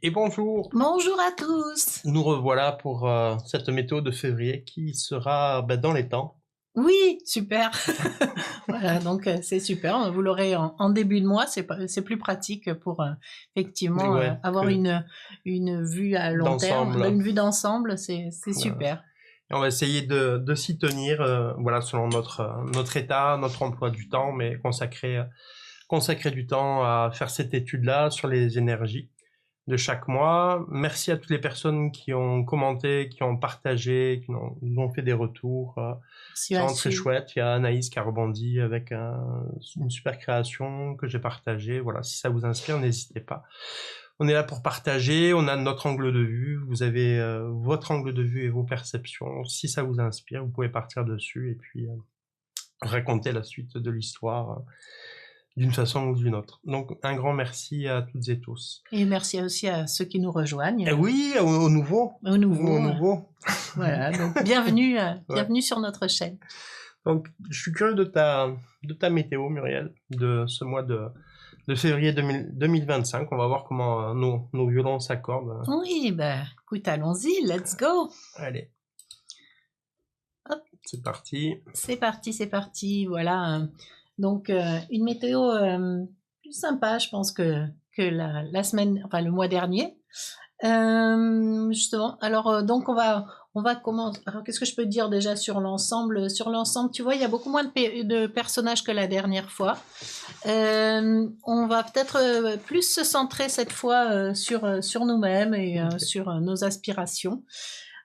et bonjour. Bonjour à tous. Nous revoilà pour cette météo de février qui sera dans les temps. Oui, super. Voilà, donc c'est super. Vous l'aurez en début de mois, c'est plus pratique pour effectivement Ouais, avoir que une vue à long terme, d'ensemble. une vue d'ensemble, c'est super. Et on va essayer de s'y tenir, voilà, selon notre état, notre emploi du temps, mais consacrer du temps à faire cette étude-là sur les énergies de chaque mois. Merci à toutes les personnes qui ont commenté, qui ont partagé, nous ont fait des retours. C'est vraiment très chouette. Il y a Anaïs qui a rebondi avec une super création que j'ai partagée. Voilà, si ça vous inspire, n'hésitez pas. On est là pour partager, on a notre angle de vue, vous avez votre angle de vue et vos perceptions. Si ça vous inspire, vous pouvez partir dessus et puis raconter la suite de l'histoire d'une façon ou d'une autre. Donc un grand merci à toutes et tous. Et merci aussi à ceux qui nous rejoignent. Et oui, aux nouveaux. Aux nouveaux. Voilà, donc bienvenue, bienvenue sur notre chaîne. Donc je suis curieux de ta météo, Muriel, de ce mois de février 2025. On va voir comment nos violons s'accordent. Oui, écoute, allons-y, let's go. Allez. Hop. C'est parti. C'est parti, c'est parti. Voilà. Donc, une météo plus sympa, je pense, que la semaine, enfin le mois dernier. Justement. Alors, donc, on va commencer. Alors, qu'est-ce que je peux te dire déjà sur l'ensemble? Sur l'ensemble, tu vois, il y a beaucoup moins de personnages que la dernière fois. On va peut-être plus se centrer cette fois sur nous-mêmes et sur nos aspirations.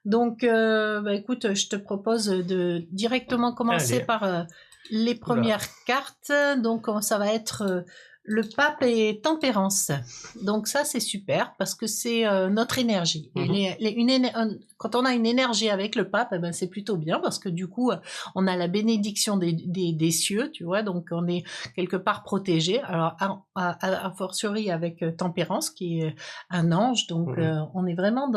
Donc, écoute, je te propose de directement commencer par les premières cartes. Donc, ça va être le pape et tempérance. Donc ça, c'est super parce que c'est notre énergie. Et quand on a une énergie avec le pape, c'est plutôt bien parce que du coup, on a la bénédiction des cieux, tu vois, donc on est quelque part protégé. Alors, a fortiori avec tempérance, qui est un ange, donc on est vraiment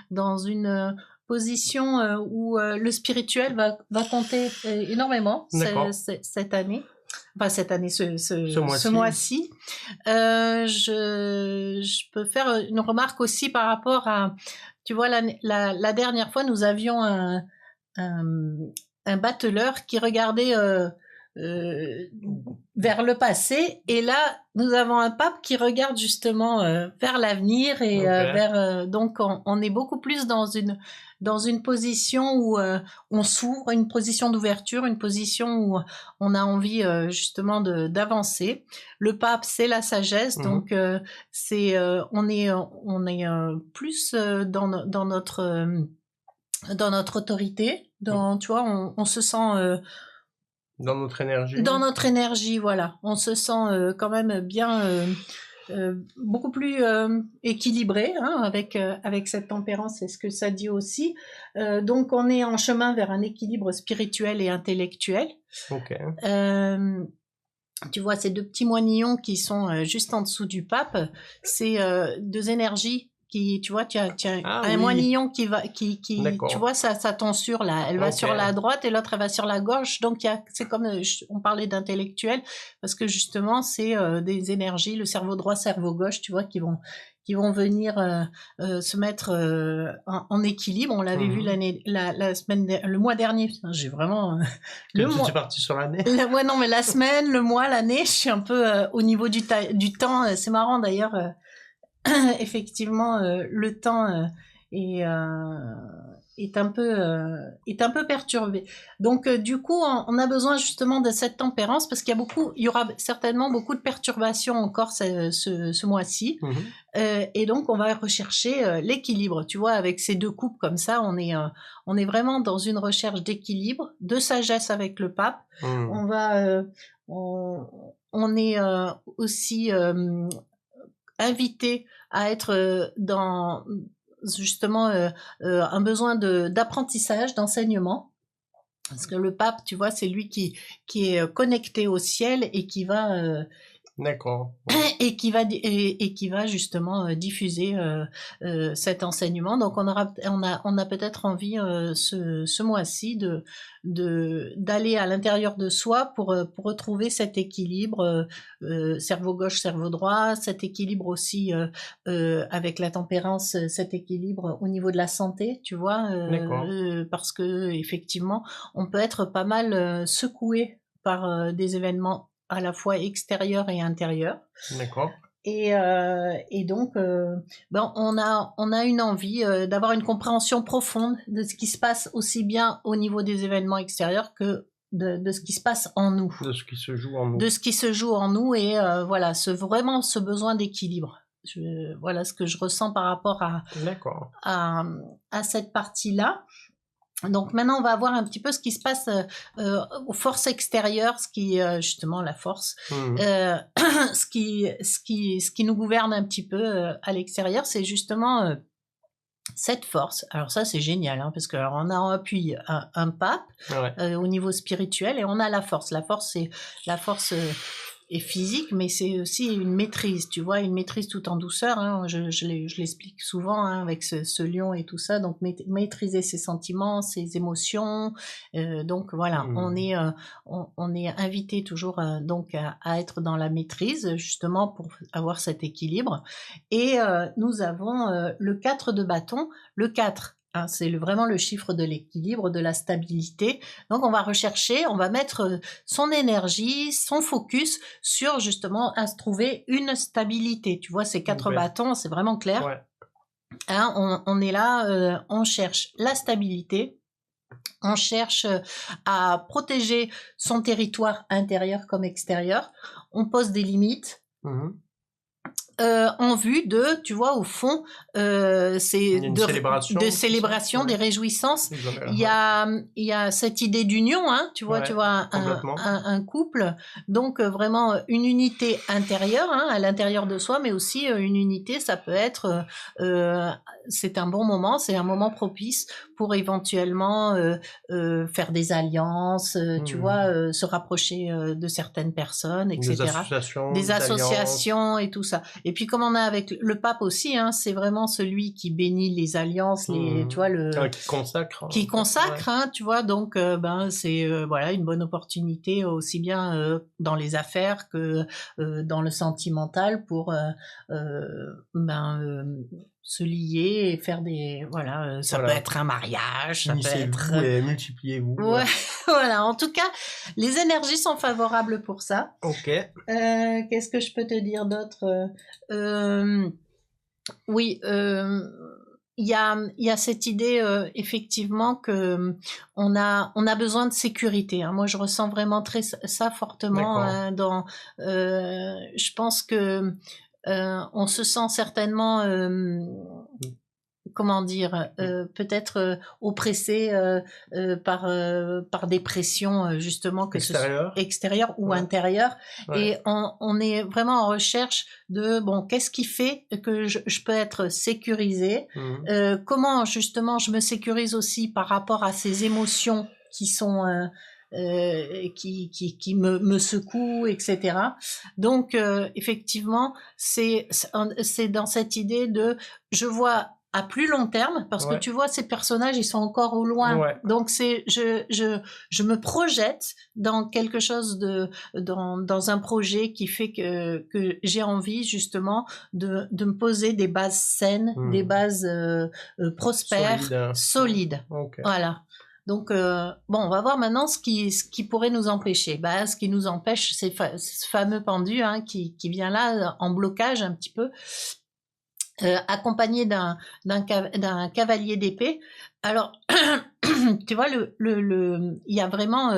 dans une position où le spirituel va compter énormément cette année. Enfin, cette année, ce mois-ci. Je peux faire une remarque aussi par rapport à, tu vois, la dernière fois, nous avions un battleur qui regardait vers le passé, et là, nous avons un pape qui regarde justement vers l'avenir et donc on est beaucoup plus dans une position où on s'ouvre, une position d'ouverture, une position où on a envie justement d'avancer. Le pape, c'est la sagesse, donc on est plus dans notre autorité, tu vois, on se sent dans notre énergie. Dans notre énergie, voilà. On se sent quand même bien, beaucoup plus équilibré avec cette tempérance, c'est ce que ça dit aussi. Donc on est en chemin vers un équilibre spirituel et intellectuel. Tu vois, ces deux petits moignons qui sont juste en dessous du pape, c'est deux énergies qui, tu vois, tu as un moignon qui tu vois, sa tonsure là, elle va sur la droite et l'autre elle va sur la gauche, donc c'est comme on parlait d'intellectuel parce que justement c'est des énergies, le cerveau droit, cerveau gauche, tu vois, qui vont venir se mettre en équilibre. On l'avait vu la semaine, le mois dernier. Putain, j'ai vraiment tu es parti sur l'année. Ouais, non, mais la semaine, le mois, l'année, je suis un peu au niveau du temps. C'est marrant d'ailleurs. Effectivement, le temps est un peu perturbé. Donc du coup, on a besoin justement de cette tempérance parce qu'il y aura certainement beaucoup de perturbations encore ce mois-ci. Et donc on va rechercher l'équilibre. Tu vois, avec ces deux coupes comme ça, on est vraiment dans une recherche d'équilibre, de sagesse avec le pape. On est aussi invité à être dans justement un besoin d'apprentissage, d'enseignement. Parce que le pape, tu vois, c'est lui qui est connecté au ciel et qui va D'accord. et qui va justement diffuser cet enseignement. Donc on a peut-être envie ce mois-ci d'aller à l'intérieur de soi pour retrouver cet équilibre cerveau gauche, cerveau droit, cet équilibre aussi avec la tempérance, cet équilibre au niveau de la santé, tu vois, parce que effectivement on peut être pas mal secoué par des événements à la fois extérieurs et intérieurs. D'accord. Et donc, on a une envie d'avoir une compréhension profonde de ce qui se passe aussi bien au niveau des événements extérieurs que de ce qui se passe en nous. De ce qui se joue en nous. De ce qui se joue en nous et voilà, vraiment ce besoin d'équilibre. Voilà ce que je ressens par rapport à cette partie-là. Donc maintenant, on va voir un petit peu ce qui se passe aux forces extérieures, ce qui justement la force, ce qui nous gouverne un petit peu à l'extérieur, c'est justement cette force. Alors ça, c'est génial, hein, parce que alors, on a en appui un pape au niveau spirituel et on a la force. La force, c'est la force est physique, mais c'est aussi une maîtrise, tu vois, une maîtrise tout en douceur. Hein, je l'explique souvent hein, avec ce lion et tout ça. Donc maîtriser ses sentiments, ses émotions. Donc voilà, on est invité toujours donc à être dans la maîtrise justement pour avoir cet équilibre. Et nous avons le 4 de bâton, le 4. Hein, c'est vraiment le chiffre de l'équilibre, de la stabilité. Donc, on va rechercher, on va mettre son énergie, son focus sur justement à se trouver une stabilité. Tu vois, ces 4 bâtons, c'est vraiment clair. Ouais. Hein, on est là, on cherche la stabilité. On cherche à protéger son territoire intérieur comme extérieur. On pose des limites. En vue de, tu vois, au fond, c'est de célébration, des réjouissances. Il y a cette idée d'union, hein, tu vois, un couple, donc vraiment une unité intérieure, hein, à l'intérieur de soi, mais aussi une unité, ça peut être, c'est un bon moment, c'est un moment propice pour éventuellement faire des alliances, tu vois, se rapprocher de certaines personnes, etc. Des associations et tout ça. Et puis comme on a avec le pape aussi, hein, c'est vraiment celui qui bénit les alliances, tu vois qui consacre, hein, tu vois. Donc c'est voilà une bonne opportunité aussi bien dans les affaires que dans le sentimental pour se lier et faire des ça peut être un mariage, ça peut être et multipliez-vous. Ouais, voilà. En tout cas, les énergies sont favorables pour ça. Ok. Qu'est-ce que je peux te dire d'autre Oui, il y a cette idée effectivement que on a besoin de sécurité. Hein. Moi, je ressens vraiment ça fortement je pense que on se sent certainement comment dire, peut-être oppressé par des pressions justement que extérieures ou intérieures. Et on est vraiment en recherche de qu'est-ce qui fait que je peux être sécurisée, comment justement je me sécurise aussi par rapport à ces émotions qui sont qui me secouent, etc. Donc effectivement, c'est dans cette idée de je vois à plus long terme, parce que tu vois, ces personnages, ils sont encore au loin. Donc, je me projette dans quelque chose dans un projet qui fait que j'ai envie, justement, de me poser des bases saines, des bases prospères, solides. Voilà. Donc, on va voir maintenant ce qui pourrait nous empêcher. Ce qui nous empêche, c'est ce fameux pendu hein, qui vient là en blocage un petit peu. Accompagné d'un cavalier d'épée. Alors, tu vois, il y a vraiment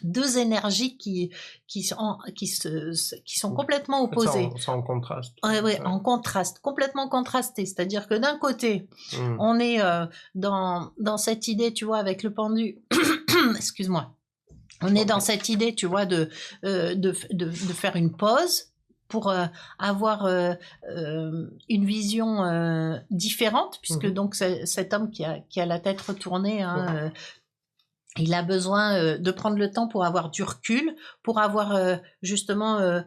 deux énergies qui sont complètement opposées. C'est en contraste. En contraste, complètement contrasté. C'est-à-dire que d'un côté, on est dans cette idée, tu vois, avec le pendu. Excuse-moi. On est dans cette idée, tu vois, de faire une pause pour avoir une vision différente, puisque donc cet homme qui a la tête retournée, hein, Il a besoin de prendre le temps pour avoir du recul, pour avoir justement,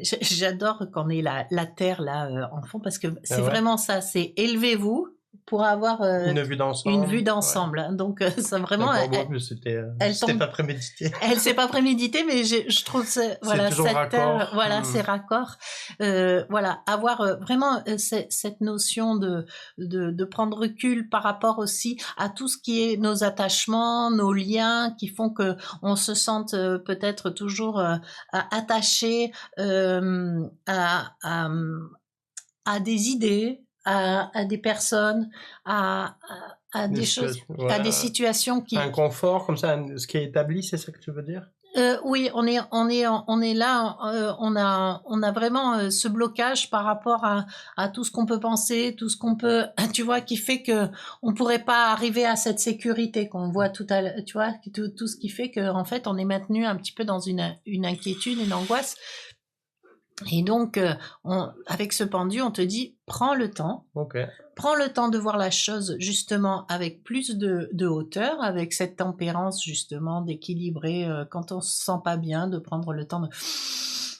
j'adore quand on est la terre là en fond parce que c'est vraiment ça, c'est élevez-vous pour avoir une vue une vue d'ensemble. d'ensemble. Hein. Donc ça vraiment, D'accord, bon, c'était tombe, pas prémédité. Elle s'est pas prémédité, mais je trouve voilà toujours cette raccord. voilà ces raccords, voilà avoir vraiment cette notion de prendre recul par rapport aussi à tout ce qui est nos attachements, nos liens qui font que on se sente peut-être toujours attaché à des idées, à des personnes, à des choses, à des situations qui... Un confort comme ça, ce qui est établi, c'est ça que tu veux dire? Oui, on est là, on a vraiment ce blocage par rapport à tout ce qu'on peut penser, tout ce qu'on peut, tu vois, qui fait que on pourrait pas arriver à cette sécurité qu'on voit tout à l'heure, tu vois, tout ce qui fait que en fait on est maintenu un petit peu dans une inquiétude, une angoisse. Et donc, avec ce pendu, on te dit, prends le temps. Okay. Prends le temps de voir la chose justement avec plus de hauteur, avec cette tempérance justement d'équilibrer quand on se sent pas bien, de prendre le temps de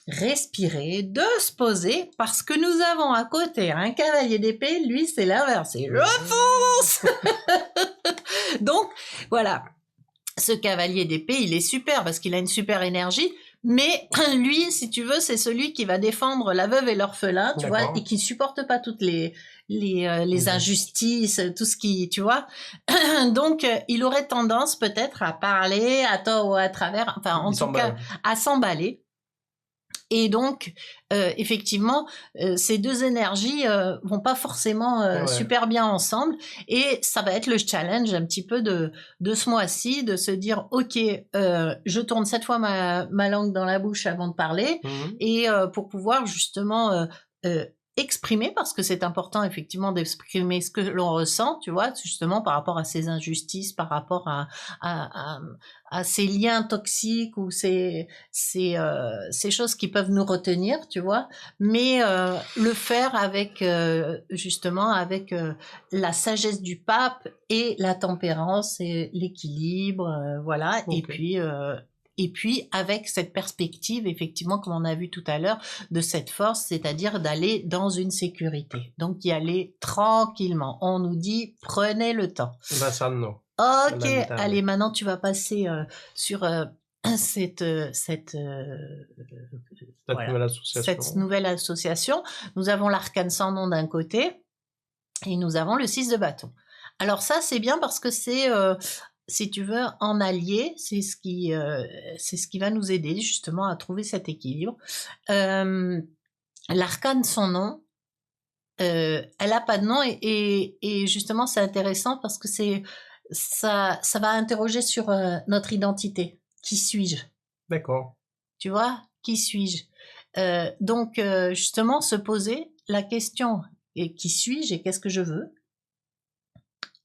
respirer, de se poser, parce que nous avons à côté un cavalier d'épée, lui c'est l'inverse, c'est je fonce. Donc voilà, ce cavalier d'épée, il est super parce qu'il a une super énergie. Mais lui, si tu veux, c'est celui qui va défendre la veuve et l'orphelin, tu vois, et qui supporte pas toutes les injustices, tout ce qui, tu vois. Donc, il aurait tendance peut-être à parler à tort ou à travers, enfin, en tout cas, à s'emballer. Et donc, effectivement, ces deux énergies vont pas forcément super bien ensemble. Et ça va être le challenge un petit peu de ce mois-ci, de se dire, OK, je tourne 7 fois ma langue dans la bouche avant de parler. Et pour pouvoir justement exprimer, parce que c'est important effectivement d'exprimer ce que l'on ressent, tu vois, justement par rapport à ces injustices, par rapport à ces liens toxiques ou ces choses qui peuvent nous retenir, tu vois, mais le faire avec justement avec la sagesse du pape et la tempérance et l'équilibre, voilà, et puis avec cette perspective, effectivement, comme on a vu tout à l'heure, de cette force, c'est-à-dire d'aller dans une sécurité. Donc y aller tranquillement. On nous dit, prenez le temps. Ok, allez, maintenant tu vas passer sur cette nouvelle association. Nous avons l'arcane sans nom d'un côté et nous avons le 6 de bâton. Alors ça, c'est bien parce que c'est... si tu veux, en allié, c'est ce qui va nous aider justement à trouver cet équilibre. L'arcane sans nom, elle a pas de nom et justement c'est intéressant parce que ça va interroger sur notre identité. Qui suis-je? D'accord. Tu vois, qui suis-je? Donc justement se poser la question qui suis-je et qu'est-ce que je veux?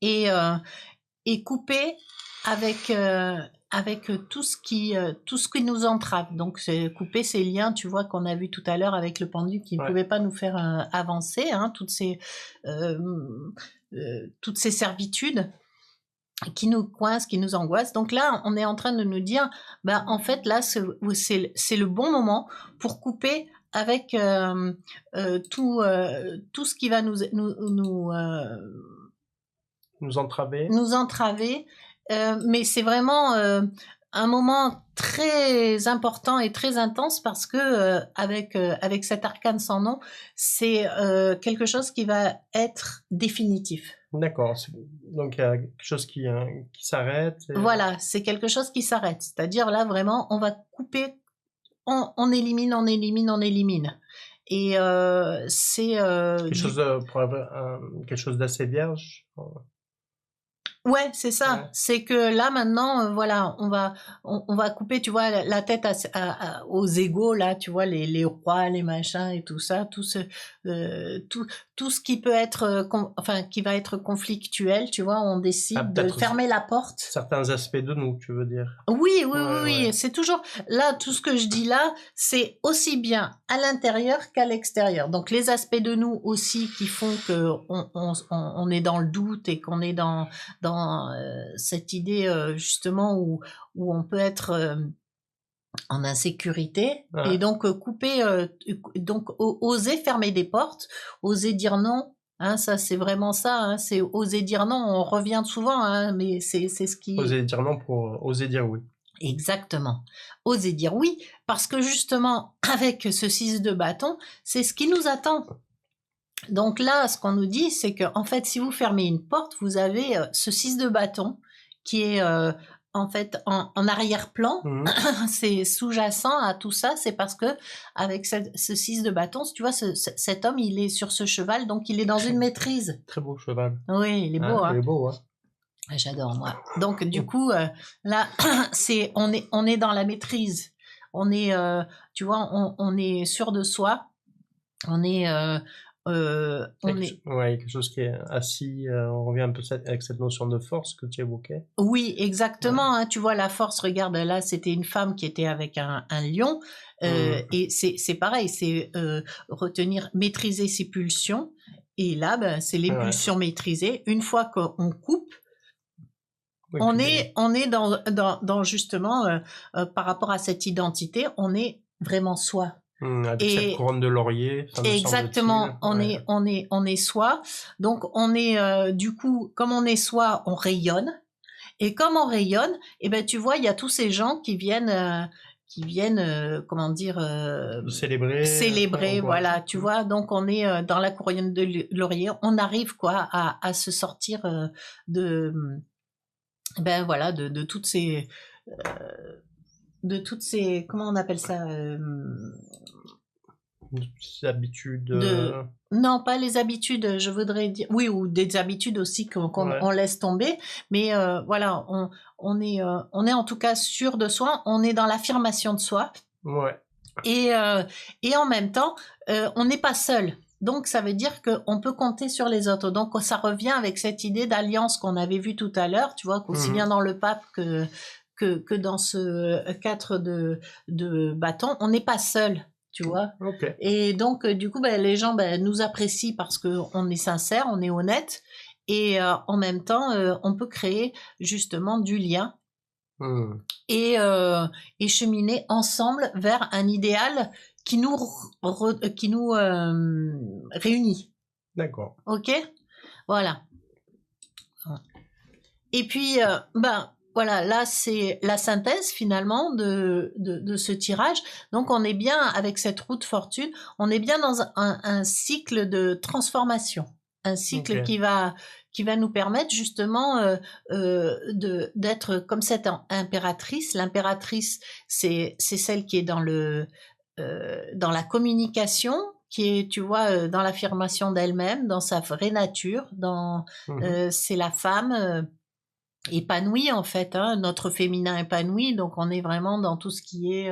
Et couper avec tout ce qui nous entrave. Donc c'est couper ces liens, tu vois, qu'on a vu tout à l'heure avec le pendu qui ne pouvait pas nous faire avancer, hein, toutes ces servitudes qui nous coincent, qui nous angoissent. Donc là, on est en train de nous dire, ben en fait là c'est le bon moment pour couper avec tout ce qui va nous entraver, mais c'est vraiment un moment très important et très intense parce que avec cet arcane sans nom, c'est quelque chose qui va être définitif. D'accord, donc il y a quelque chose qui s'arrête. Voilà, c'est quelque chose qui s'arrête, c'est-à-dire là vraiment on va couper, on élimine. Et c'est quelque chose d'assez vierge. Ouais, c'est ça. Ouais. C'est que là maintenant, voilà, on va couper, tu vois, la tête aux égaux là, tu vois, les rois, les machins et tout ça, tout tout ce qui peut être, enfin, qui va être conflictuel, tu vois, on décide de fermer la porte. Certains aspects de nous, tu veux dire. Oui, c'est toujours, là, tout ce que je dis là, c'est aussi bien à l'intérieur qu'à l'extérieur. Donc, les aspects de nous aussi qui font que on est dans le doute et qu'on est dans cette idée, justement, où on peut être en insécurité, et donc couper, donc oser fermer des portes, oser dire non, hein, ça c'est vraiment ça, hein, c'est oser dire non, on revient souvent, hein, mais c'est ce qui... Oser dire non pour oser dire oui. Exactement, oser dire oui, parce que justement, avec ce 6 de bâton, c'est ce qui nous attend. Donc là, ce qu'on nous dit, c'est que en fait, si vous fermez une porte, vous avez ce 6 de bâton qui est... en fait, en arrière-plan, c'est sous-jacent à tout ça, c'est parce que avec ce 6 de bâton, tu vois, cet homme, il est sur ce cheval, donc il est dans une maîtrise. Très beau cheval. Oui, il est beau. Il est beau, hein. J'adore, moi. Donc, du coup, là, on est dans la maîtrise. On est, tu vois, on est sûr de soi. On est... quelque chose qui est assis, on revient un peu avec cette notion de force que tu évoquais. Oui, exactement, hein, tu vois la force, regarde, là c'était une femme qui était avec un lion, et c'est pareil, c'est retenir, maîtriser ses pulsions, et là ben, c'est les pulsions maîtrisées. Une fois qu'on coupe, on est dans justement, par rapport à cette identité, on est vraiment soi. Avec cette couronne de laurier. Exactement, on est soi. Donc on est du coup, comme on est soi, on rayonne. Et comme on rayonne, et ben tu vois, il y a tous ces gens qui viennent comment dire, célébrer, voilà, tu vois. Donc on est dans la couronne de laurier, on arrive quoi à se sortir ben voilà, de toutes ces comment on appelle ça, des habitudes. Non, pas les habitudes, je voudrais dire, oui, ou des habitudes aussi qu'on laisse tomber, mais voilà, on est en tout cas sûr de soi, on est dans l'affirmation de soi. Et en même temps, on n'est pas seul. Donc, ça veut dire qu'on peut compter sur les autres. Donc, ça revient avec cette idée d'alliance qu'on avait vue tout à l'heure, tu vois, qu'aussi bien dans le pape que dans ce 4 de bâton, on n'est pas seul, tu vois. Et donc, du coup, ben, les gens nous apprécient parce qu'on est sincère, on est honnête, et en même temps, on peut créer justement du lien et cheminer ensemble vers un idéal qui nous réunit. D'accord. Ok, voilà. Et puis, voilà, là c'est la synthèse finalement de ce tirage. Donc on est bien avec cette roue de fortune, on est bien dans un cycle de transformation, un cycle qui va nous permettre justement d'être comme cette impératrice. L'impératrice, c'est celle qui est dans la communication, qui est, tu vois, dans l'affirmation d'elle-même, dans sa vraie nature, c'est la femme épanouie en fait, hein, notre féminin épanoui. Donc on est vraiment dans tout ce qui est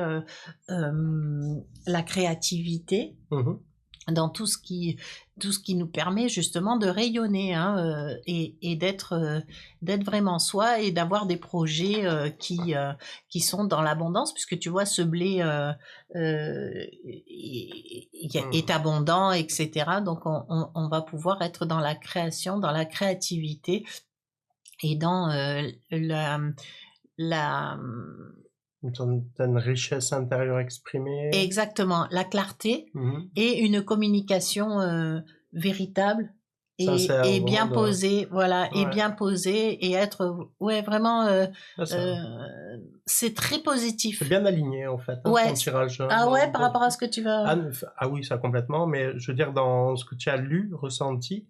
la créativité, dans tout ce qui nous permet justement de rayonner, hein, et d'être vraiment soi, et d'avoir des projets qui sont dans l'abondance, puisque tu vois, ce blé est abondant, etc. Donc on va pouvoir être dans la création, dans la créativité, et dans une certaine richesse intérieure exprimée. Exactement, la clarté et une communication véritable et bien posée, voilà, et bien posée, et être vraiment c'est très positif. C'est bien aligné en fait, ton tirage. Par rapport à ce que tu vas... Ah oui, ça complètement, mais je veux dire, dans ce que tu as lu, ressenti,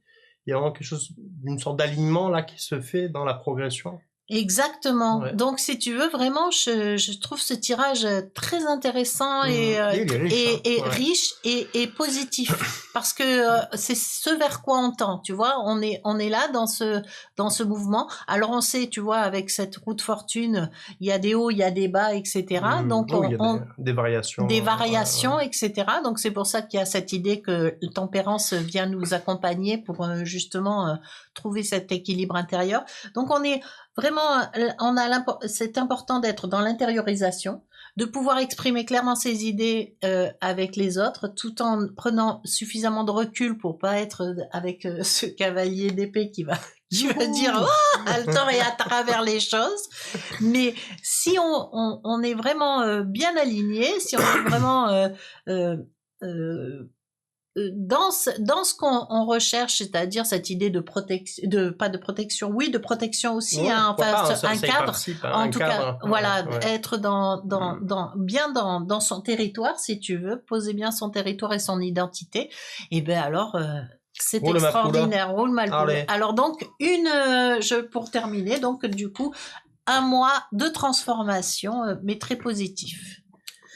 il y a vraiment quelque chose, une sorte d'alignement là qui se fait dans la progression. Exactement. Ouais. Donc, si tu veux, vraiment, je trouve ce tirage très intéressant Il est riche, hein. et Ouais. riche et positif. Parce que c'est ce vers quoi on tend, tu vois. On est là dans ce mouvement. Alors, on sait, tu vois, avec cette roue de fortune, il y a des hauts, il y a des bas, etc. Donc, Oh, il y a des variations. des Ouais. variations, etc. Donc, c'est pour ça qu'il y a cette idée que la tempérance vient nous accompagner pour justement trouver cet équilibre intérieur. Donc, on est vraiment, c'est important d'être dans l'intériorisation, de pouvoir exprimer clairement ses idées avec les autres, tout en prenant suffisamment de recul pour pas être avec ce cavalier d'épée qui va dire à le temps et à travers les choses. Mais si on est vraiment bien aligné, si on est vraiment euh, euh, dans ce qu'on recherche, c'est-à-dire cette idée de protection, pas de protection, oui, de protection aussi, Ouais, hein, pourquoi enfin, pas, un ça y cadre, participe, hein, en un tout cadre. cas, voilà, Ouais. être bien dans son territoire, si tu veux, poser bien son territoire et son identité, et ben alors, c'est Roule ma poule. extraordinaire, roule ma poule. Allez. Alors donc, pour terminer, donc du coup, un mois de transformation, mais très positif.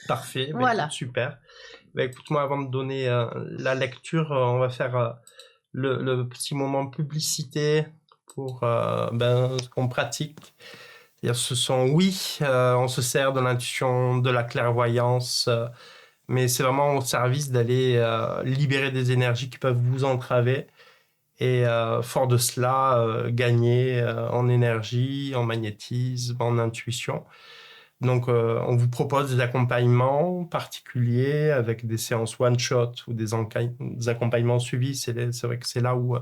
Parfait, bah, Voilà. écoute, super. Bah, écoute, moi, avant de donner la lecture, on va faire le petit moment publicité pour ce qu'on pratique. C'est-à-dire, ce sont, oui, on se sert de l'intuition, de la clairvoyance, mais c'est vraiment au service d'aller libérer des énergies qui peuvent vous entraver et fort de cela, gagner en énergie, en magnétisme, en intuition. Donc, on vous propose des accompagnements particuliers avec des séances one-shot ou des accompagnements suivis. C'est vrai que c'est là où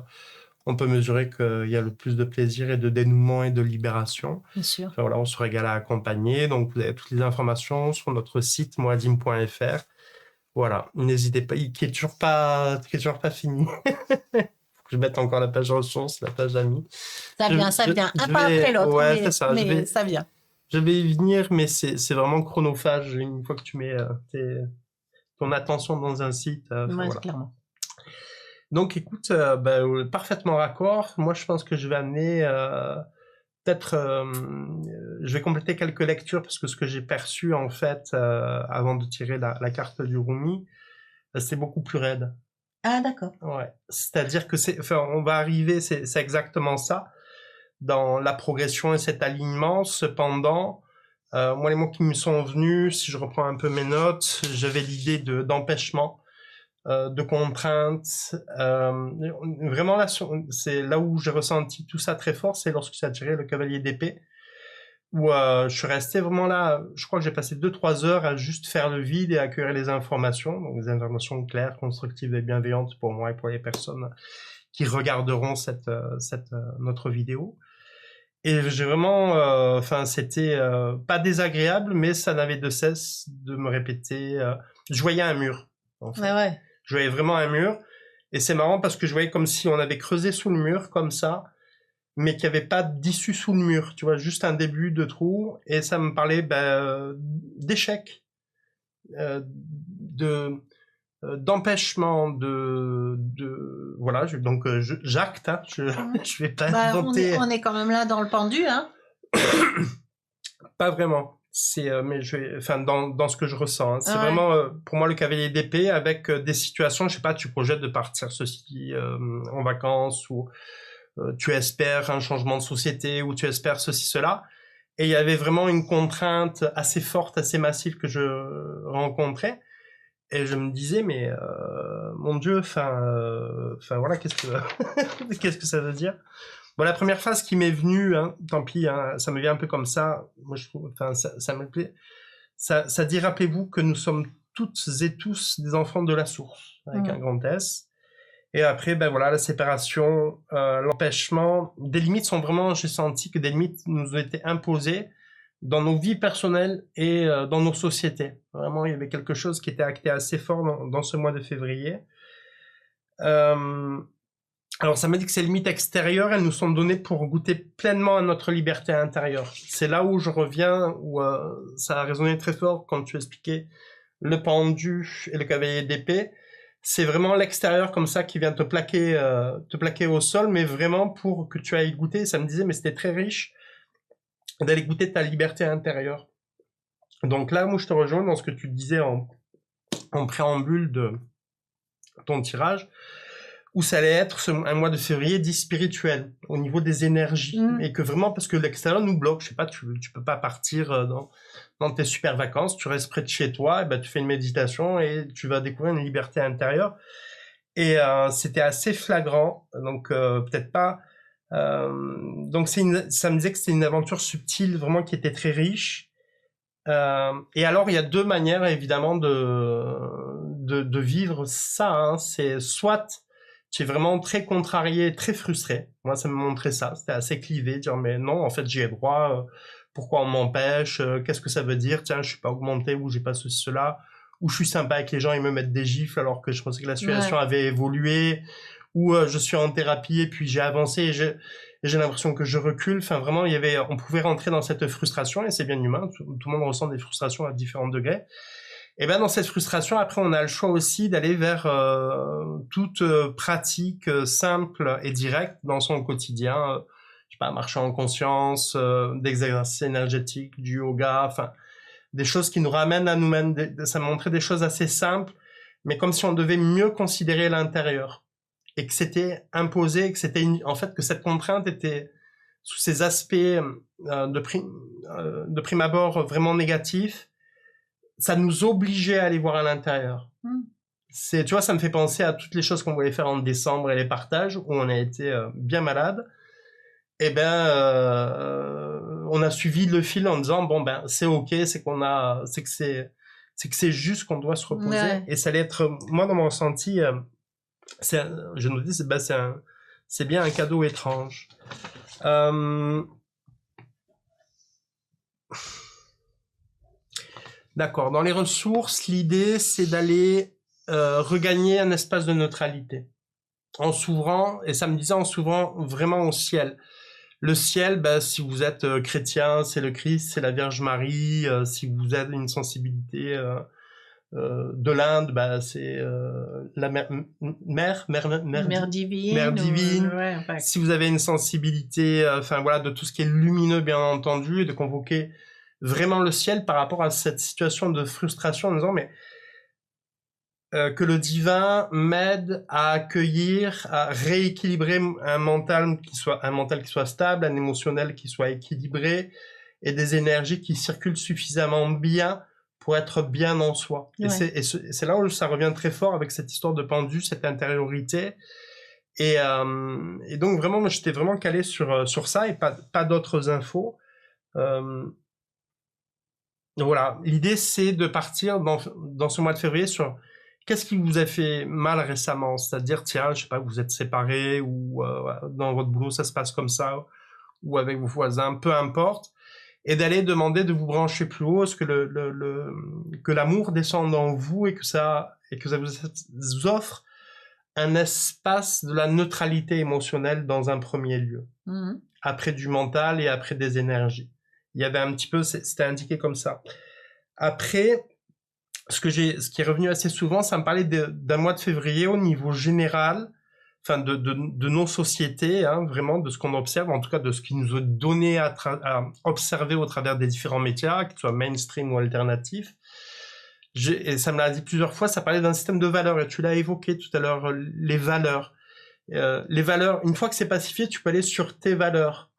on peut mesurer qu'il y a le plus de plaisir et de dénouement et de libération. Bien sûr. Enfin, voilà, on se régale à accompagner. Donc, vous avez toutes les informations sur notre site moadim.fr. Voilà, n'hésitez pas, qui est toujours pas fini. Je vais mettre encore la page ressources, la page amis. Ça vient, un pas après l'autre, ouais, c'est ça. mais ça vient. Je vais y venir, mais c'est vraiment chronophage une fois que tu mets ton attention dans un site. Ouais, voilà. clairement. Donc, écoute, parfaitement raccord. Moi, je pense que je vais amener peut-être... je vais compléter quelques lectures parce que ce que j'ai perçu, en fait, avant de tirer la carte du Rumi, c'est beaucoup plus raide. Ah, d'accord. Ouais. C'est-à-dire que on va arriver, c'est exactement ça, dans la progression et cet alignement. Cependant, moi, les mots qui me sont venus, si je reprends un peu mes notes, j'avais l'idée d'empêchement, de contraintes. Vraiment, là, c'est là où j'ai ressenti tout ça très fort, c'est lorsque ça a tiré le cavalier d'épée, où je suis resté vraiment là, je crois que j'ai passé 2-3 heures à juste faire le vide et accueillir les informations, donc des informations claires, constructives et bienveillantes pour moi et pour les personnes qui regarderont notre vidéo. Et j'ai vraiment, c'était pas désagréable, mais ça n'avait de cesse de me répéter. Je voyais un mur. En fait. Ouais. Je voyais vraiment un mur, et c'est marrant parce que je voyais comme si on avait creusé sous le mur comme ça, mais qu'il n'y avait pas d'issue sous le mur. Tu vois, juste un début de trou, et ça me parlait d'échec, d'empêchement, voilà. Donc j'acte. Hein, je vais pas inventer. On est quand même là dans le pendu, hein. Pas vraiment. Mais dans ce que je ressens, hein. C'est vraiment pour moi le cavalier d'épée avec des situations. Je sais pas, tu projettes de partir en vacances, ou tu espères un changement de société, ou tu espères ceci, cela. Et il y avait vraiment une contrainte assez forte, assez massive que je rencontrais. Et je me disais, mais mon Dieu, voilà, qu'est-ce que ça veut dire? Bon, la première phrase qui m'est venue, hein, tant pis, hein, ça me vient un peu comme ça. Moi, je trouve, ça me plaît. Ça dit, rappelez-vous que nous sommes toutes et tous des enfants de la source, avec un grand S. Et après, voilà, la séparation, l'empêchement, des limites sont vraiment, j'ai senti que des limites nous ont été imposées dans nos vies personnelles et dans nos sociétés. Vraiment, il y avait quelque chose qui était acté assez fort dans ce mois de février. Alors, ça me dit que ces limites extérieures, elles nous sont données pour goûter pleinement à notre liberté intérieure. C'est là où je reviens, où ça a résonné très fort quand tu expliquais le pendu et le cavalier d'épée. C'est vraiment l'extérieur comme ça qui vient te plaquer au sol, mais vraiment pour que tu ailles goûter. Ça me disait, mais c'était très riche. d'aller goûter ta liberté intérieure. Donc là, moi, je te rejoins dans ce que tu disais en préambule de ton tirage, où ça allait être un mois de février dit spirituel, au niveau des énergies. Et que vraiment, parce que l'extérieur nous bloque, je sais pas, tu peux pas partir dans tes super vacances, tu restes près de chez toi, et ben, tu fais une méditation et tu vas découvrir une liberté intérieure. Et c'était assez flagrant, donc peut-être pas... donc ça me disait que c'était une aventure subtile, vraiment qui était très riche. Et alors, il y a deux manières, évidemment, de vivre ça. Hein. C'est soit tu es vraiment très contrarié, très frustré. Moi, ça me montrait ça. C'était assez clivé, dire mais non, en fait, j'y ai droit. Pourquoi on m'empêche? Qu'est-ce que ça veut dire? Tiens, je suis pas augmenté ou j'ai pas ceci, cela. Ou je suis sympa avec les gens, ils me mettent des gifles alors que je pensais que la situation avait évolué. Ou je suis en thérapie et puis j'ai avancé et j'ai l'impression que je recule. Enfin, vraiment, on pouvait rentrer dans cette frustration et c'est bien humain. Tout le monde ressent des frustrations à différents degrés. Et ben dans cette frustration, après, on a le choix aussi d'aller vers toute pratique simple et directe dans son quotidien. Je sais pas, marcher en conscience, d'exercices énergétiques, du yoga, enfin, des choses qui nous ramènent à nous-mêmes. Ça montrait des choses assez simples, mais comme si on devait mieux considérer l'intérieur. Et que c'était imposé, que c'était en fait que cette contrainte était sous ces aspects de prime abord vraiment négatifs, ça nous obligeait à aller voir à l'intérieur. Tu vois, ça me fait penser à toutes les choses qu'on voulait faire en décembre et les partages où on a été bien malade. Et ben, on a suivi le fil en disant bon ben c'est ok, c'est que c'est juste qu'on doit se reposer. Ouais. Et ça allait être, moi dans mon ressenti. Je nous dis, c'est bien un cadeau étrange. D'accord. Dans les ressources, l'idée, c'est d'aller regagner un espace de neutralité. En s'ouvrant, et ça me disait en s'ouvrant vraiment au ciel. Le ciel, si vous êtes chrétien, c'est le Christ, c'est la Vierge Marie. Si vous avez une sensibilité... de l'Inde, c'est la mère divine. Mère divine. Ouais, enfin. Si vous avez une sensibilité, voilà, de tout ce qui est lumineux, bien entendu, et de convoquer vraiment le ciel par rapport à cette situation de frustration en disant, mais que le divin m'aide à accueillir, à rééquilibrer un mental qui soit stable, un émotionnel qui soit équilibré, et des énergies qui circulent suffisamment bien pour être bien en soi. Ouais. Et c'est là où ça revient très fort avec cette histoire de pendu, cette intériorité. Et donc vraiment, moi, j'étais vraiment calé sur ça et pas d'autres infos. Voilà, l'idée c'est de partir dans ce mois de février sur qu'est-ce qui vous a fait mal récemment, c'est-à-dire tiens, je sais pas, vous êtes séparés ou dans votre boulot ça se passe comme ça, ou avec vos voisins, peu importe. Et d'aller demander de vous brancher plus haut, ce que que l'amour descende en vous et que ça vous offre un espace de la neutralité émotionnelle dans un premier lieu. Après du mental et après des énergies. Il y avait un petit peu, c'était indiqué comme ça. Après, ce qui est revenu assez souvent, ça me parlait d'un mois de février au niveau général, enfin de nos sociétés, hein, vraiment de ce qu'on observe, en tout cas de ce qui nous est donné à observer au travers des différents médias, qu'ils soient mainstream ou alternatifs. Et ça me l'a dit plusieurs fois, ça parlait d'un système de valeurs, et tu l'as évoqué tout à l'heure, les valeurs. Les valeurs, une fois que c'est pacifié, tu peux aller sur tes valeurs.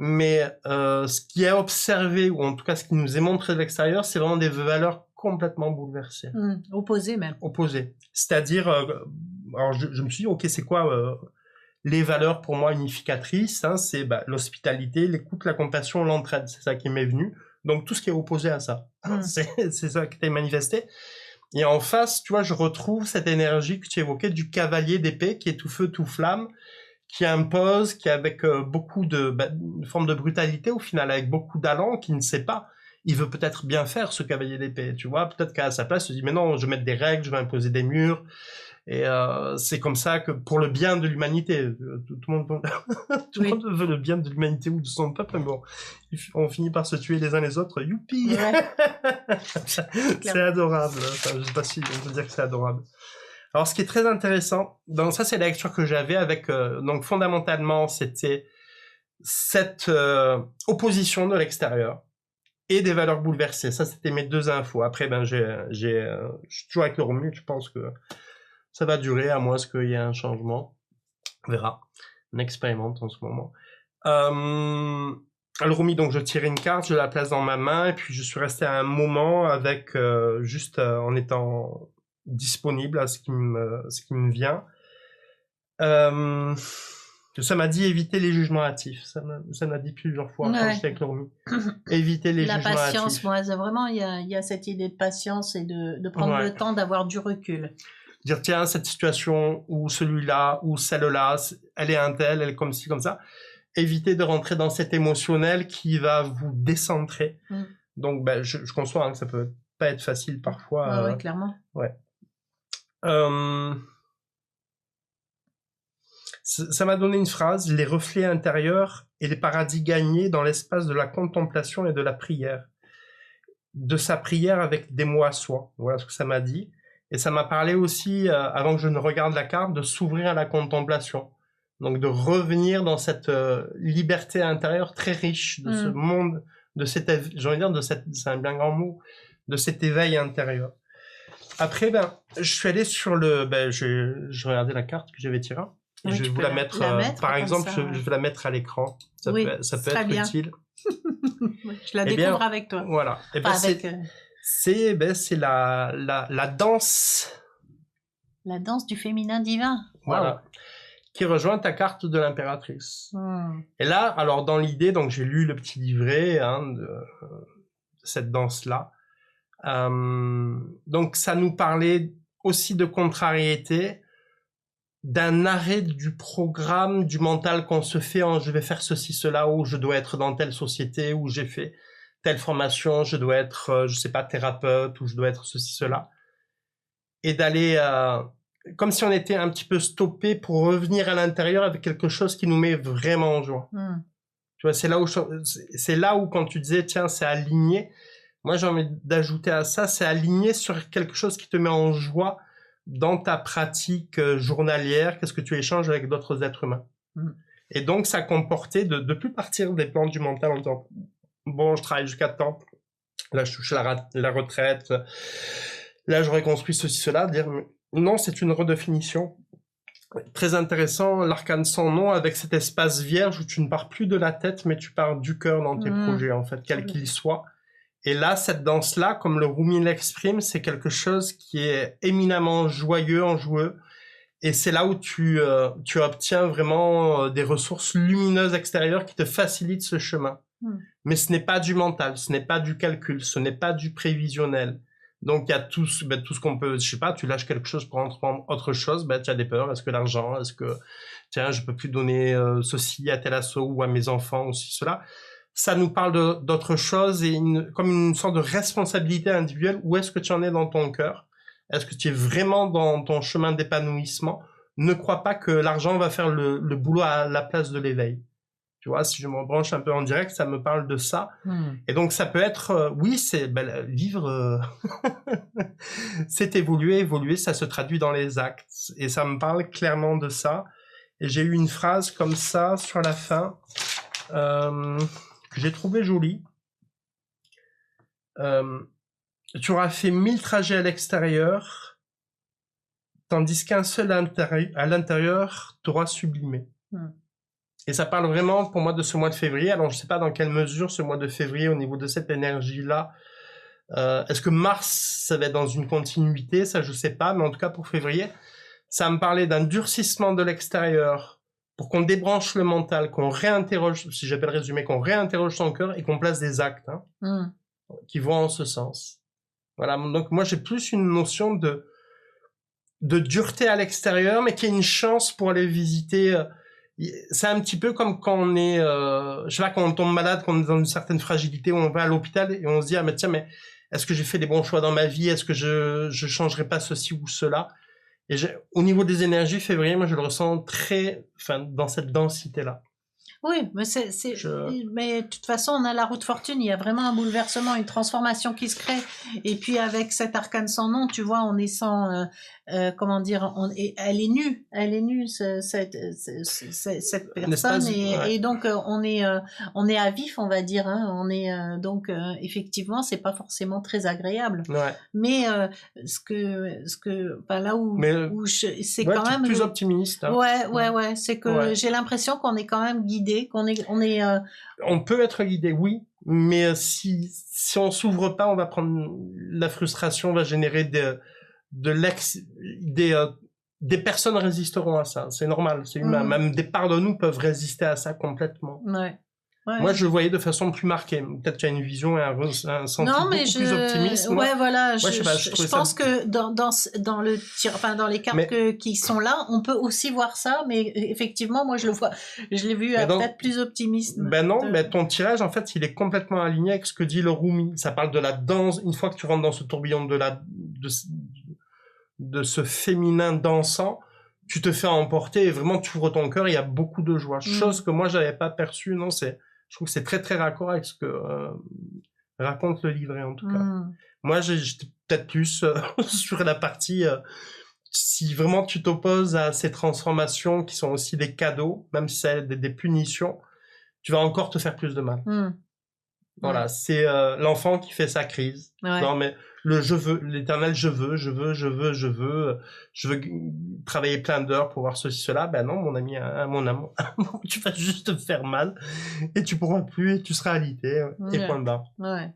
Mais ce qui est observé, ou en tout cas ce qui nous est montré de l'extérieur, c'est vraiment des valeurs complètement bouleversées. Opposées même. Opposées. C'est-à-dire... alors je me suis dit, ok, c'est quoi les valeurs pour moi unificatrices, hein, c'est l'hospitalité, l'écoute, la compassion, l'entraide, c'est ça qui m'est venu. Donc tout ce qui est opposé à ça, c'est ça qui t'est manifesté. Et en face, tu vois, je retrouve cette énergie que tu évoquais du cavalier d'épée qui est tout feu, tout flamme, qui impose, qui est avec beaucoup une forme de brutalité au final, avec beaucoup d'allant, qui ne sait pas. Il veut peut-être bien faire ce cavalier d'épée, tu vois. Peut-être qu'à sa place, il se dit, mais non, je vais mettre des règles, je vais imposer des murs. Et c'est comme ça que, pour le bien de l'humanité, tout le monde veut le bien de l'humanité ou de son peuple, mais bon, on finit par se tuer les uns les autres, youpi. Ouais. C'est adorable. Enfin, je sais pas si on peut dire que c'est adorable. Alors, ce qui est très intéressant, ça c'est la lecture que j'avais avec, donc fondamentalement, c'était cette opposition de l'extérieur et des valeurs bouleversées. Ça, c'était mes 2 infos. Après, ben, je suis toujours avec le Romu, je pense que ça va durer, à moins qu'il y ait un changement. On verra. On expérimente en ce moment. Le Romu, donc je tire une carte, je la place dans ma main, et puis je suis resté un moment avec, juste en étant disponible à ce qui me vient. Ça m'a dit éviter les jugements hâtifs. Ça m'a dit plusieurs fois quand j'étais avec le Romu. Éviter les jugements hâtifs. La patience, moi, vraiment, il y a cette idée de patience et de prendre le temps d'avoir du recul. Dire, tiens, cette situation, ou celui-là, ou celle-là, elle est un tel, elle est comme ci, comme ça. Éviter de rentrer dans cet émotionnel qui va vous décentrer. Donc, ben, je conçois que ça peut pas être facile parfois. Ouais, clairement. Ouais. Ça m'a donné une phrase: les reflets intérieurs et les paradis gagnés dans l'espace de la contemplation et de la prière. De sa prière avec des mots à soi. Voilà ce que ça m'a dit. Et ça m'a parlé aussi, avant que je ne regarde la carte, de s'ouvrir à la contemplation. Donc de revenir dans cette liberté intérieure très riche de ce monde, de cet, j'ai envie de dire, de cette, c'est un bien grand mot, de cet éveil intérieur. Après, ben, je suis allé sur le, ben, je regardais la carte que j'avais tirée. Et je vais vous la mettre, par exemple, je vais la mettre à l'écran. Ça peut être bien utile. Je la découvre avec toi. Voilà. Et ben, c'est la danse. La danse du féminin divin. Voilà. Wow. Qui rejoint ta carte de l'impératrice. Et là, alors dans l'idée, donc j'ai lu le petit livret de cette danse-là. Donc ça nous parlait aussi de contrariété, d'un arrêt du programme du mental qu'on se fait en je vais faire ceci, cela, ou je dois être dans telle société, ou j'ai fait telle formation, je dois être, je sais pas, thérapeute, ou je dois être ceci, cela. Et d'aller, comme si on était un petit peu stoppé pour revenir à l'intérieur avec quelque chose qui nous met vraiment en joie. Tu vois, c'est là où quand tu disais, tiens, c'est aligné. Moi, j'ai envie d'ajouter à ça, c'est aligné sur quelque chose qui te met en joie dans ta pratique journalière, qu'est-ce que tu échanges avec d'autres êtres humains. Et donc, ça comportait de plus partir des plans du mental en disant, bon, je travaille jusqu'à temps, là, je touche la retraite, là, je reconstruis ceci, cela, dire, non, c'est une redéfinition. Très intéressant, l'arcane sans nom, avec cet espace vierge où tu ne pars plus de la tête, mais tu pars du cœur dans tes projets, en fait, quels qu'ils soient. Et là, cette danse-là, comme le Rumi l'exprime, c'est quelque chose qui est éminemment joyeux, enjoueux. Et c'est là où tu obtiens vraiment des ressources lumineuses extérieures qui te facilitent ce chemin. Mais ce n'est pas du mental, ce n'est pas du calcul, ce n'est pas du prévisionnel. Donc, il y a tout ce qu'on peut, je sais pas, tu lâches quelque chose pour entreprendre autre chose, tu as des peurs. Est-ce que l'argent, est-ce que, tiens, je peux plus donner ceci à tel assaut ou à mes enfants ou cela. Ça nous parle d'autre chose et comme une sorte de responsabilité individuelle. Où est-ce que tu en es dans ton cœur? Est-ce que tu es vraiment dans ton chemin d'épanouissement? Ne crois pas que l'argent va faire le boulot à la place de l'éveil. Tu vois, si je me branche un peu en direct, ça me parle de ça. Et donc, ça peut être, oui, c'est vivre, c'est évoluer, ça se traduit dans les actes. Et ça me parle clairement de ça. Et j'ai eu une phrase comme ça sur la fin, que j'ai trouvé jolie. Tu auras fait 1000 trajets à l'extérieur, tandis qu'un seul à l'intérieur t'aura sublimé. Et ça parle vraiment pour moi de ce mois de février. Alors je ne sais pas dans quelle mesure ce mois de février, au niveau de cette énergie-là, est-ce que Mars, ça va être dans une continuité? Ça, je ne sais pas, mais en tout cas pour février, ça me parlait d'un durcissement de l'extérieur pour qu'on débranche le mental, qu'on réinterroge, si j'appelle résumé, qu'on réinterroge son cœur et qu'on place des actes qui vont en ce sens. Voilà, donc moi j'ai plus une notion de dureté à l'extérieur, mais qui est une chance pour aller visiter. C'est un petit peu comme quand on est, je sais pas, quand on tombe malade, quand on est dans une certaine fragilité, où on va à l'hôpital et on se dit, ah mais tiens, mais est-ce que j'ai fait des bons choix dans ma vie? Est-ce que je changerai pas ceci ou cela? Et au niveau des énergies, février, moi je le ressens dans cette densité-là. Oui, mais mais de toute façon, on a la roue de fortune, il y a vraiment un bouleversement, une transformation qui se crée. Et puis avec cet arcane sans nom, tu vois, on est sans comment dire, elle est nue, cette personne, et donc on est à vif, on va dire, hein, on est donc effectivement, c'est pas forcément très agréable. Ouais. Mais enfin, là où c'est quand même plus optimiste. Hein. Ouais, c'est que j'ai l'impression qu'on est quand même guidé, On peut être guidé, oui, mais si on s'ouvre pas, on va prendre la frustration, va générer des personnes résisteront à ça, c'est normal, c'est humain. Même des parts de nous peuvent résister à ça complètement. Ouais. Moi, je le voyais de façon plus marquée. Peut-être qu'il y a une vision et un sentiment beaucoup plus optimiste. Ouais, voilà. Je pense que dans les cartes qui sont là, on peut aussi voir ça, mais effectivement, moi, je l'ai vu peut-être plus optimiste. Mais ton tirage, en fait, il est complètement aligné avec ce que dit le Rumi. Ça parle de la danse. Une fois que tu rentres dans ce tourbillon de ce féminin dansant, tu te fais emporter et vraiment tu ouvres ton cœur. Il y a beaucoup de joie. Chose que moi, j'avais pas perçue. Non, je trouve que c'est très très raccord avec ce que raconte le livret en tout cas. Moi, j'étais peut-être plus sur la partie si vraiment tu t'opposes à ces transformations qui sont aussi des cadeaux, même si c'est des punitions, tu vas encore te faire plus de mal. Voilà, c'est l'enfant qui fait sa crise. Non mais l'éternel je veux travailler plein d'heures pour voir ceci, cela. Ben non, mon ami, mon amour, tu vas juste te faire mal et tu pourras plus et tu seras alité et point barre. Ouais.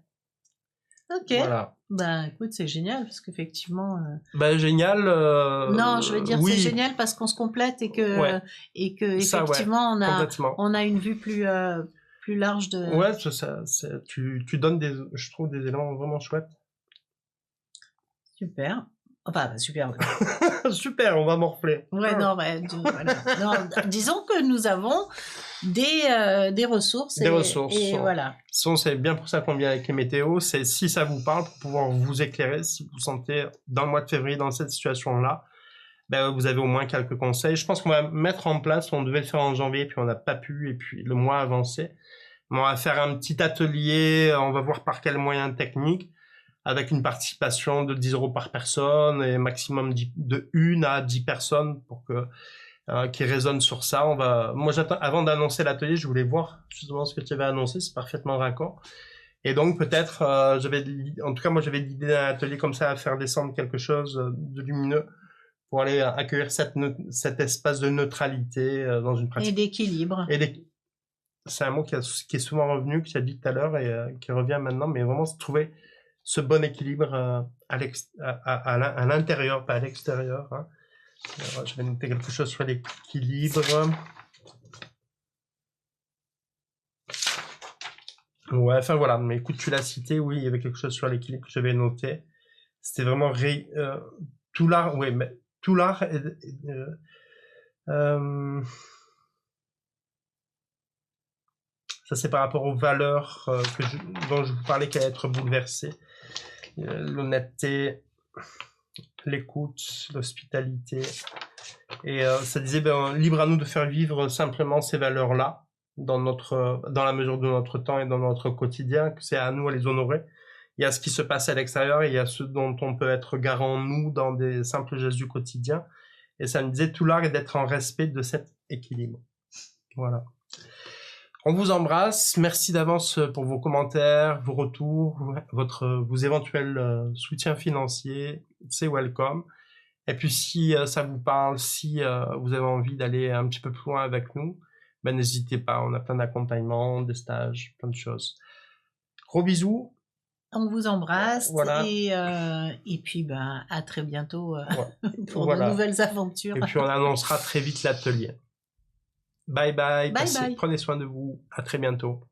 Ok. Voilà. Ben écoute, c'est génial parce qu'effectivement. Génial. Non, je veux dire c'est génial parce qu'on se complète et que effectivement on a une vue plus large de. Ouais, tu donnes je trouve des éléments vraiment chouettes. Super. Enfin, super. Super, on va morfler. Ouais, non, voilà. Non, disons que nous avons des ressources. Des ressources. Et voilà. C'est bien pour ça qu'on vient avec les météos. C'est si ça vous parle, pour pouvoir vous éclairer, si vous sentez dans le mois de février dans cette situation-là, vous avez au moins quelques conseils. Je pense qu'on va mettre en place, on devait le faire en janvier, puis on n'a pas pu, et puis le mois a avancé. On va faire un petit atelier, on va voir par quels moyens techniques, avec une participation de 10 € par personne et maximum de 1 à 10 personnes pour qui résonnent sur ça. Moi, j'attends, avant d'annoncer l'atelier, je voulais voir justement ce que tu avais annoncé, c'est parfaitement raccord. Et donc, peut-être, en tout cas, moi, j'avais l'idée d'un atelier comme ça à faire descendre quelque chose de lumineux pour aller accueillir cet espace de neutralité dans une pratique. Et d'équilibre. C'est un mot qui est souvent revenu, que tu as dit tout à l'heure et qui revient maintenant, mais vraiment trouver ce bon équilibre à l'intérieur, pas à l'extérieur. Hein. Alors, je vais noter quelque chose sur l'équilibre. Ouais, enfin voilà, mais écoute, tu l'as cité, oui, il y avait quelque chose sur l'équilibre que j'avais noté. C'était vraiment tout l'art, oui, mais tout l'art ça c'est par rapport aux valeurs dont je vous parlais qui allaient être bouleversées. L'honnêteté, l'écoute, l'hospitalité. Et ça disait, libre à nous de faire vivre simplement ces valeurs-là dans la mesure de notre temps et dans notre quotidien, que c'est à nous à les honorer. Il y a ce qui se passe à l'extérieur et il y a ce dont on peut être garant, nous, dans des simples gestes du quotidien. Et ça me disait, tout l'art est d'être en respect de cet équilibre. Voilà. On vous embrasse. Merci d'avance pour vos commentaires, vos retours, vos éventuels soutiens financiers. C'est welcome. Et puis, si ça vous parle, si vous avez envie d'aller un petit peu plus loin avec nous, n'hésitez pas. On a plein d'accompagnements, des stages, plein de choses. Gros bisous. On vous embrasse. Voilà. Et puis, à très bientôt pour de nouvelles aventures. Et puis, on annoncera très vite l'atelier. Bye bye. Prenez soin de vous. À très bientôt.